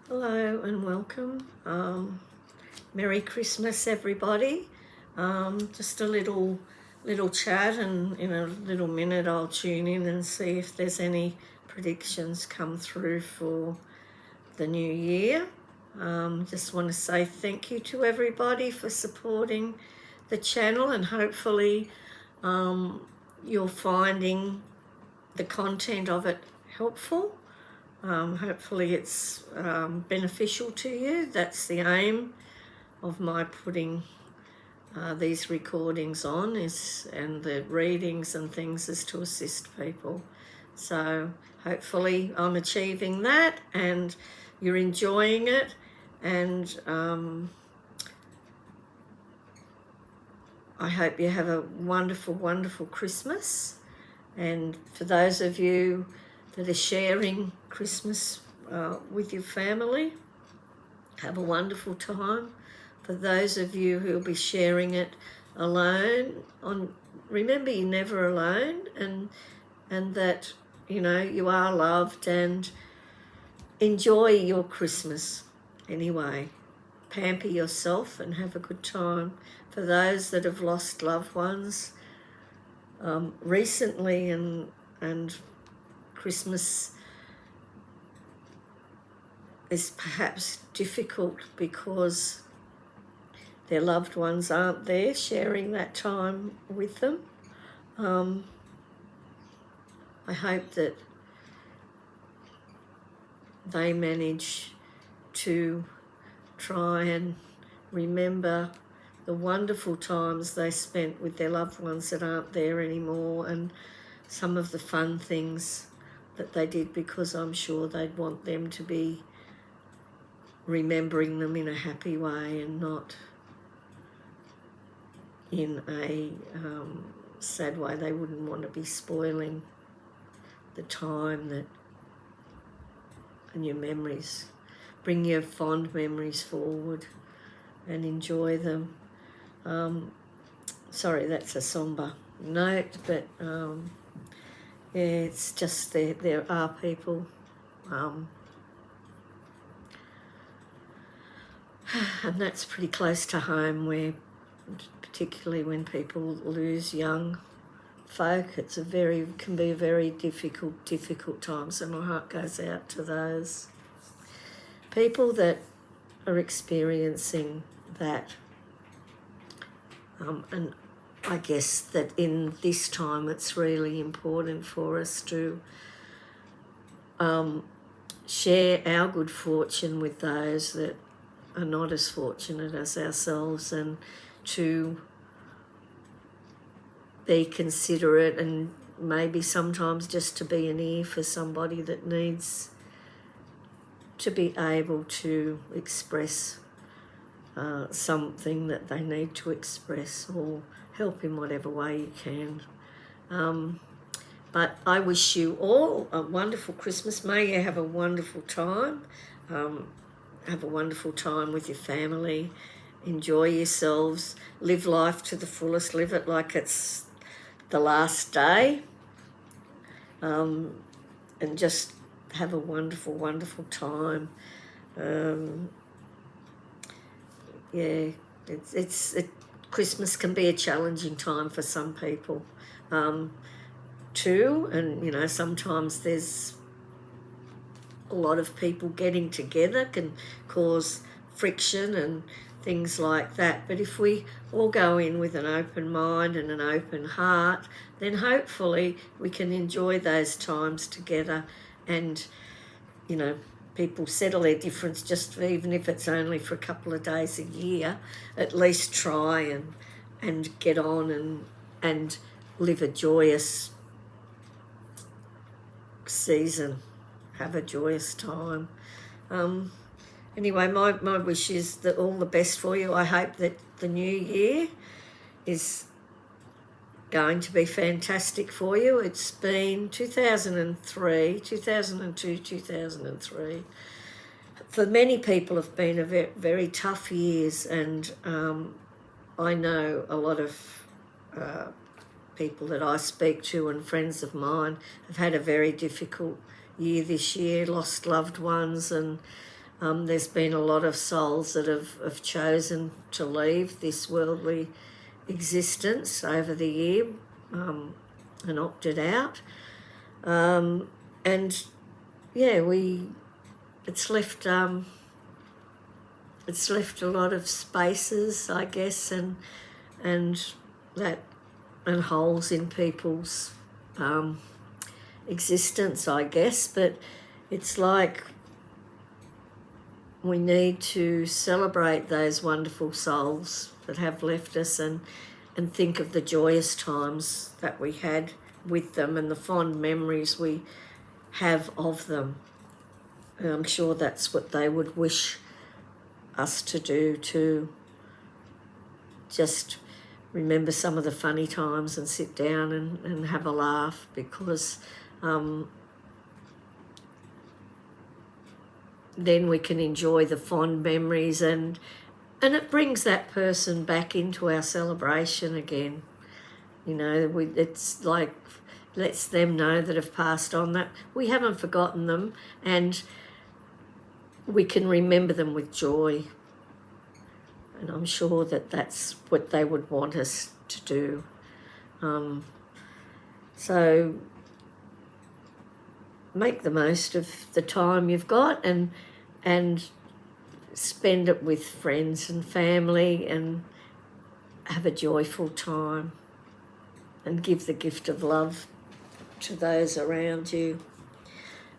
Hello and welcome. Merry Christmas, everybody. Just a little chat, and in a little minute I'll tune in and see if there's any predictions come through for the new year. Just want to say thank you to everybody for supporting the channel, and hopefully you're finding the content of it helpful. Hopefully it's beneficial to you. That's the aim of my putting these recordings on, and the readings and things, is to assist people. So hopefully I'm achieving that and you're enjoying it, and I hope you have a wonderful, wonderful Christmas. And for those of you that are sharing Christmas with your family, have a wonderful time. For those of you who will be sharing it alone, remember you're never alone, and that you are loved, and enjoy your Christmas anyway. Pamper yourself and have a good time. For those that have lost loved ones recently, and Christmas is perhaps difficult because their loved ones aren't there sharing that time with them. I hope that they manage to try and remember the wonderful times they spent with their loved ones that aren't there anymore, and some of the fun things that they did, because I'm sure they'd want them to be remembering them in a happy way and not in a sad way. They wouldn't want to be spoiling the time and your memories. Bring your fond memories forward and enjoy them. Sorry, that's a somber note, but yeah, it's just there are people, and that's pretty close to home, where particularly when people lose young folk, can be a very difficult time. So my heart goes out to those people that are experiencing that. And I guess that in this time it's really important for us to share our good fortune with those that are not as fortunate as ourselves, and to be considerate, and maybe sometimes just to be an ear for somebody that needs to be able to express something that they need to express, or help in whatever way you can. But I wish you all a wonderful Christmas. May you have a wonderful time. Have a wonderful time with your family. Enjoy yourselves. Live life to the fullest. Live it like it's the last day. And just have a wonderful, wonderful time. Yeah, Christmas can be a challenging time for some people too, and sometimes there's a lot of people getting together can cause friction and things like that. But if we all go in with an open mind and an open heart, then hopefully we can enjoy those times together, and people settle their difference, just even if it's only for a couple of days a year. At least try and get on and live a joyous season. Have a joyous time. Anyway, my wish is that all the best for you. I hope that the new year is going to be fantastic for you. It's been 2002, 2003. For many people have been a very, very tough years, and I know a lot of people that I speak to and friends of mine have had a very difficult year this year, lost loved ones, and There's been a lot of souls that have chosen to leave this worldly existence over the year and opted out. And yeah, it's left a lot of spaces, I guess, and holes in people's existence, I guess. But it's like we need to celebrate those wonderful souls that have left us and think of the joyous times that we had with them and the fond memories we have of them. And I'm sure that's what they would wish us to do too. Just remember some of the funny times and sit down and have a laugh, because then we can enjoy the fond memories and it brings that person back into our celebration again. You know, it's like lets them know that have passed on that we haven't forgotten them and we can remember them with joy. And I'm sure that that's what they would want us to do. So make the most of the time you've got and spend it with friends and family and have a joyful time and give the gift of love to those around you.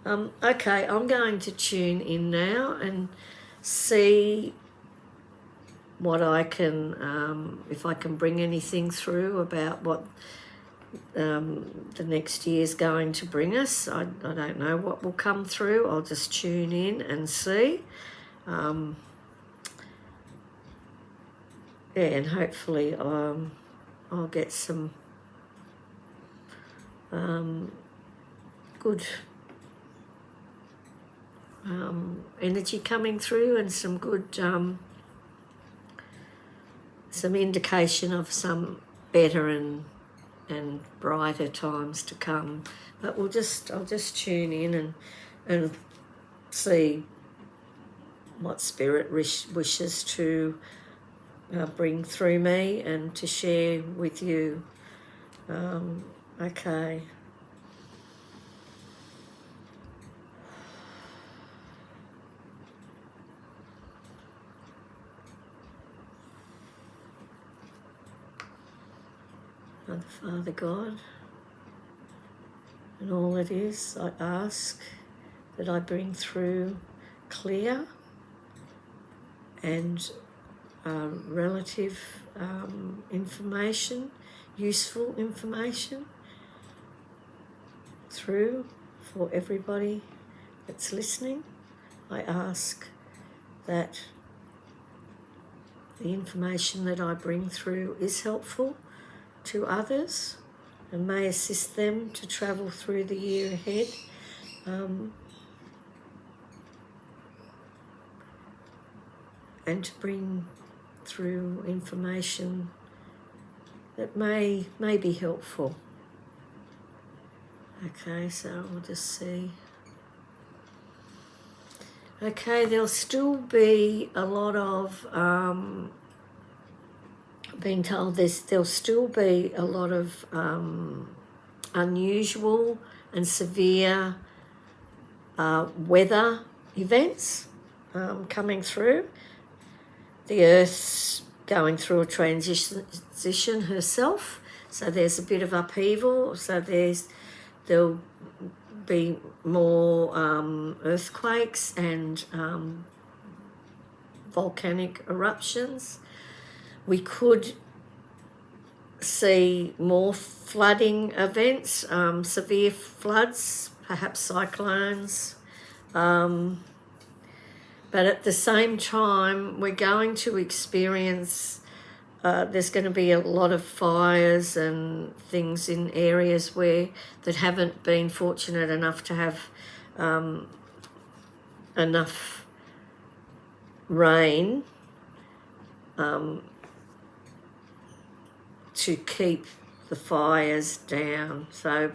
Okay, I'm going to tune in now and see what I can, if I can bring anything through about what the next year's going to bring us. I don't know what will come through. I'll just tune in and see. Yeah, and hopefully I'll get some good energy coming through and some good some indication of some better and brighter times to come. But I'll just tune in and see what Spirit wishes to bring through me and to share with you. Okay. Mother, Father, God, and all it is, I ask that I bring through clear and relative information, useful information through for everybody that's listening. I ask that the information that I bring through is helpful to others and may assist them to travel through the year ahead. And to bring through information that may be helpful. Okay, so we'll just see. Okay, there'll still be a lot of been told there'll still be a lot of unusual and severe weather events coming through. The Earth's going through a transition herself, so there's a bit of upheaval. So there'll be more earthquakes and volcanic eruptions. We could see more flooding events, severe floods, perhaps cyclones. But at the same time, we're going to experience, there's going to be a lot of fires and things in areas that haven't been fortunate enough to have enough rain to keep the fires down. So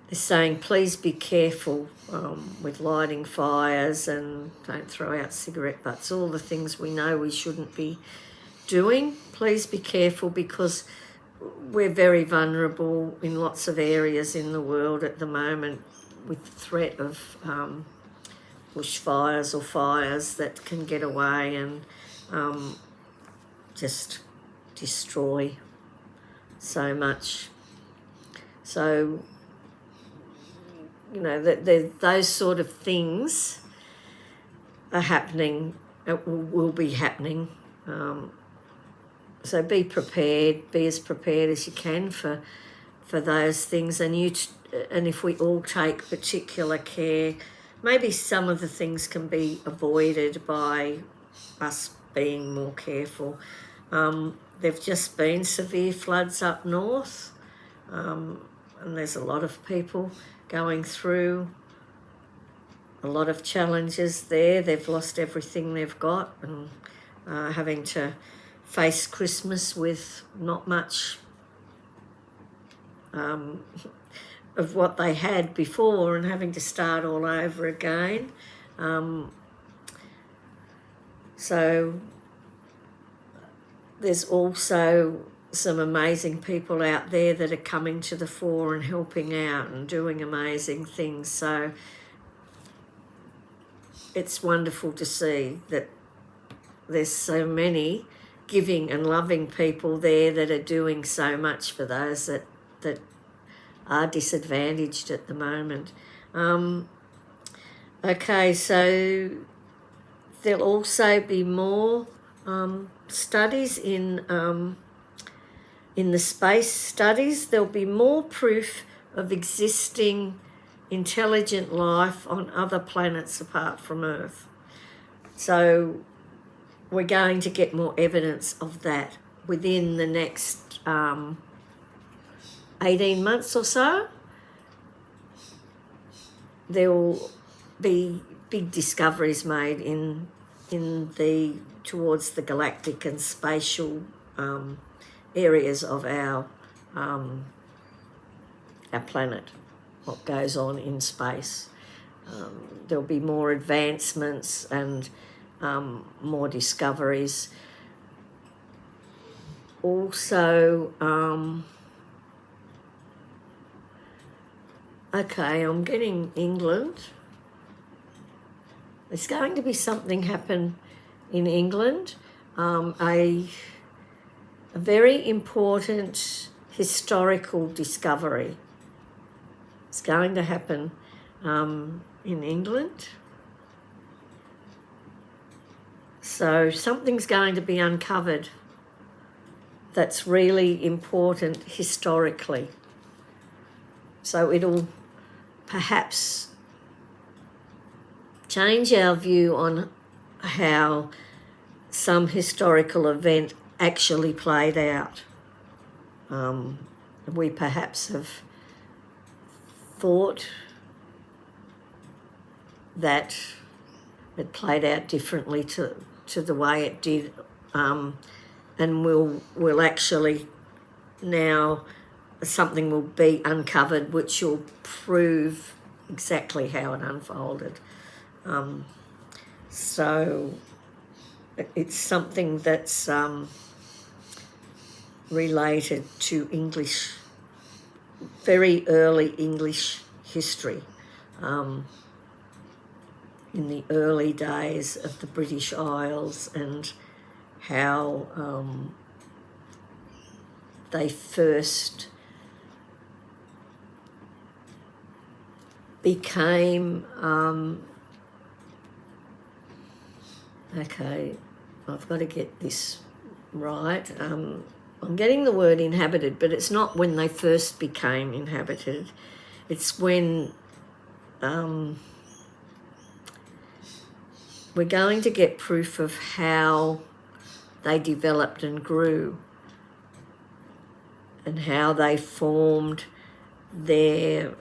they're saying please be careful with lighting fires and don't throw out cigarette butts, all the things we know we shouldn't be doing. Please be careful because we're very vulnerable in lots of areas in the world at the moment with the threat of bushfires or fires that can get away and just destroy so much. So, you know, those sort of things are happening, will be happening. So be prepared, be as prepared as you can for those things. And if we all take particular care, maybe some of the things can be avoided by us being more careful. There've just been severe floods up north, and there's a lot of people going through a lot of challenges there. They've lost everything they've got and having to face Christmas with not much of what they had before and having to start all over again. So there's also some amazing people out there that are coming to the fore and helping out and doing amazing things. So it's wonderful to see that there's so many giving and loving people there that are doing so much for those that are disadvantaged at the moment. Okay, so there'll also be more studies in the space studies. There'll be more proof of existing intelligent life on other planets apart from Earth. So we're going to get more evidence of that within the next 18 months or so. There will be big discoveries made in towards the galactic and spatial areas of our planet, what goes on in space. There'll be more advancements and more discoveries. Also, okay, I'm getting England. There's going to be something happen in England, a very important historical discovery. It's going to happen in England. So something's going to be uncovered that's really important historically. So it'll perhaps change our view on how some historical event actually played out. We perhaps have thought that it played out differently to the way it did, and we'll actually now something will be uncovered which will prove exactly how it unfolded. So it's something that's related to English, very early English history, in the early days of the British Isles, and how they first became, okay, I've got to get this right. I'm getting the word inhabited, but it's not when they first became inhabited. It's when we're going to get proof of how they developed and grew and how they formed their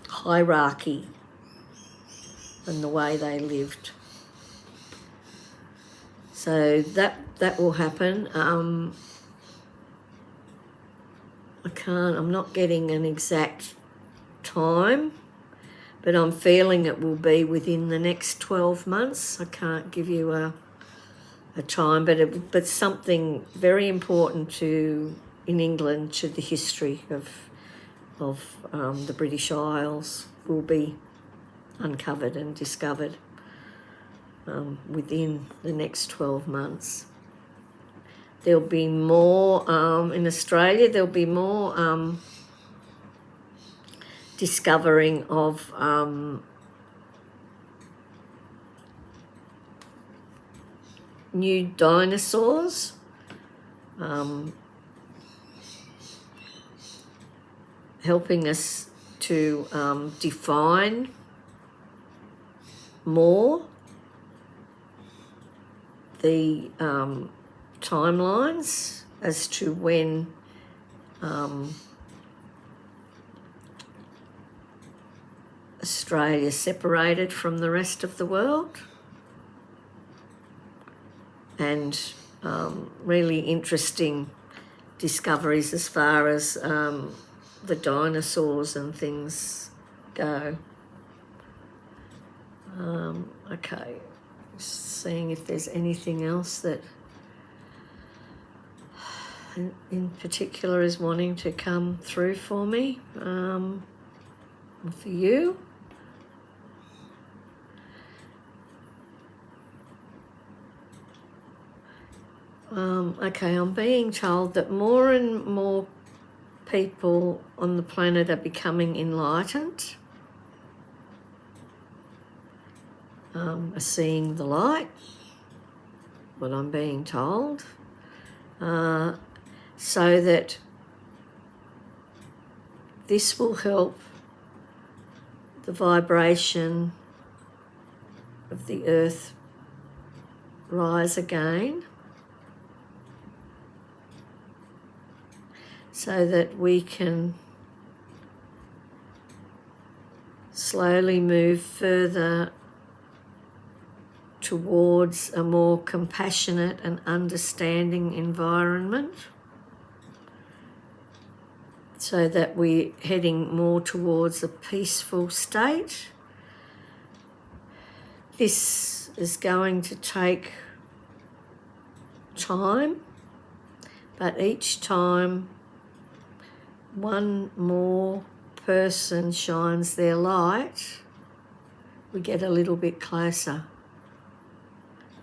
hierarchy and the way they lived. So that will happen. I'm not getting an exact time, but I'm feeling it will be within the next 12 months. I can't give you a time, but something very important in England, to the history of the British Isles, will be uncovered and discovered within the next 12 months. There'll be more, in Australia, there'll be more discovering of new dinosaurs, helping us to define more the timelines as to when Australia separated from the rest of the world, and really interesting discoveries as far as the dinosaurs and things go. Okay, just seeing if there's anything else that in particular is wanting to come through for me, for you. Okay, I'm being told that more and more people on the planet are becoming enlightened, are seeing the light, what I'm being told, so that this will help the vibration of the earth rise again, so that we can slowly move further towards a more compassionate and understanding environment, so that we're heading more towards a peaceful state. This is going to take time, but each time one more person shines their light, we get a little bit closer.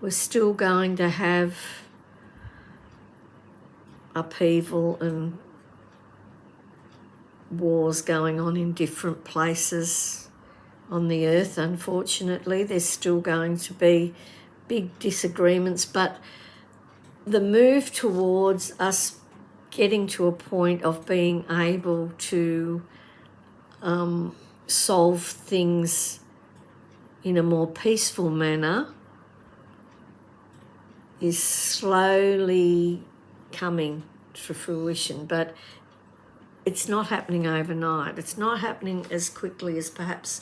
We're still going to have upheaval and wars going on in different places on the earth. Unfortunately, there's still going to be big disagreements, but the move towards us getting to a point of being able to solve things in a more peaceful manner is slowly coming to fruition, but it's not happening overnight. It's not happening as quickly as perhaps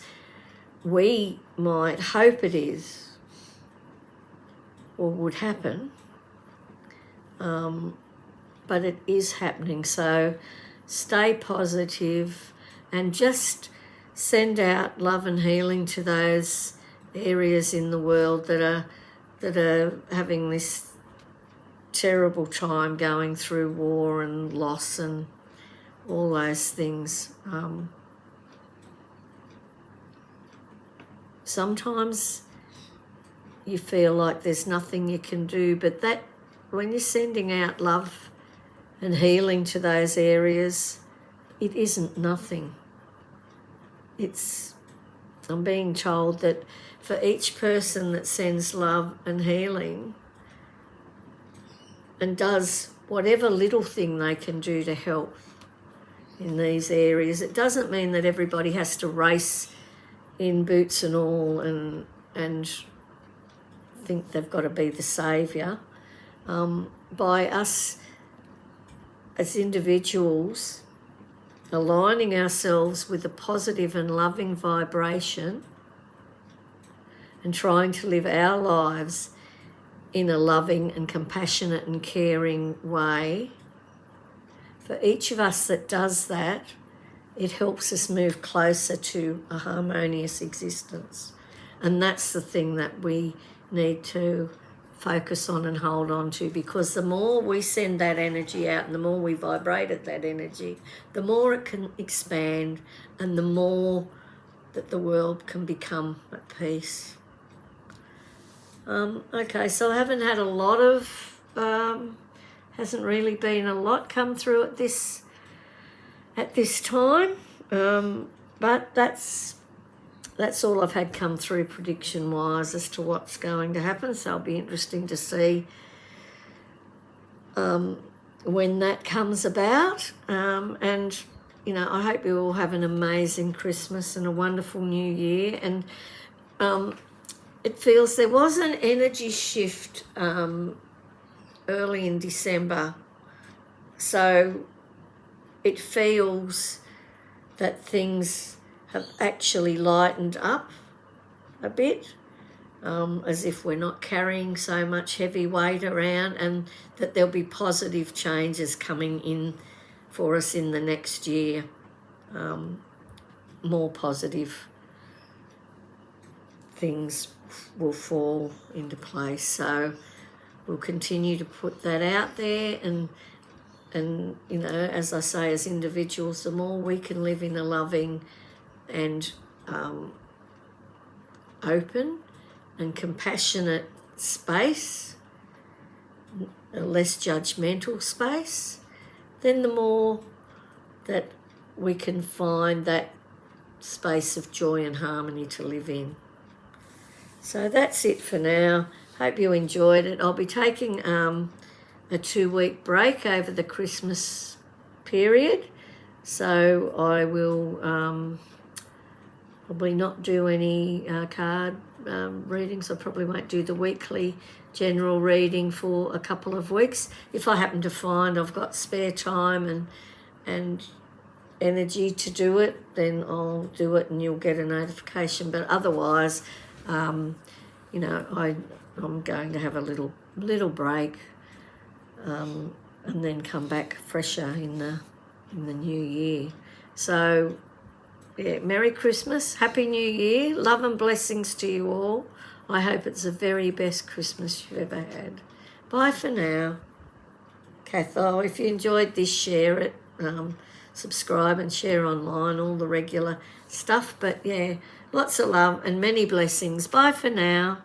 we might hope it is or would happen, but it is happening. So stay positive and just send out love and healing to those areas in the world that are having this terrible time going through war and loss and all those things. Sometimes you feel like there's nothing you can do, but that when you're sending out love and healing to those areas, it isn't nothing. I'm being told that for each person that sends love and healing and does whatever little thing they can do to help in these areas, it doesn't mean that everybody has to race in boots and all and think they've got to be the saviour. By us as individuals aligning ourselves with a positive and loving vibration and trying to live our lives in a loving and compassionate and caring way, for each of us that does that, it helps us move closer to a harmonious existence. And that's the thing that we need to focus on and hold on to, because the more we send that energy out and the more we vibrate at that energy, the more it can expand and the more that the world can become at peace. Okay, so I haven't had a lot of, hasn't really been a lot come through at this time, but that's all I've had come through prediction-wise as to what's going to happen. So it'll be interesting to see when that comes about. And, you know, I hope you all have an amazing Christmas and a wonderful New Year. And it feels there was an energy shift early in December. So it feels that things have actually lightened up a bit, as if we're not carrying so much heavy weight around, and that there'll be positive changes coming in for us in the next year, more positive things will fall into place. So we'll continue to put that out there, and you know, as I say, as individuals, the more we can live in a loving and open and compassionate space, a less judgmental space, then the more that we can find that space of joy and harmony to live in. So that's it for now. Hope you enjoyed it. I'll be taking a 2-week break over the Christmas period, so I will probably not do any card readings. I probably won't do the weekly general reading for a couple of weeks. If I happen to find I've got spare time and energy to do it, then I'll do it and you'll get a notification. But otherwise, you know, I'm going to have a little break, and then come back fresher in the new year. So yeah, Merry Christmas, Happy New Year, love and blessings to you all. I hope it's the very best Christmas you've ever had. Bye for now. Catho, if you enjoyed this, share it, subscribe and share online, all the regular stuff. But yeah, lots of love and many blessings. Bye for now.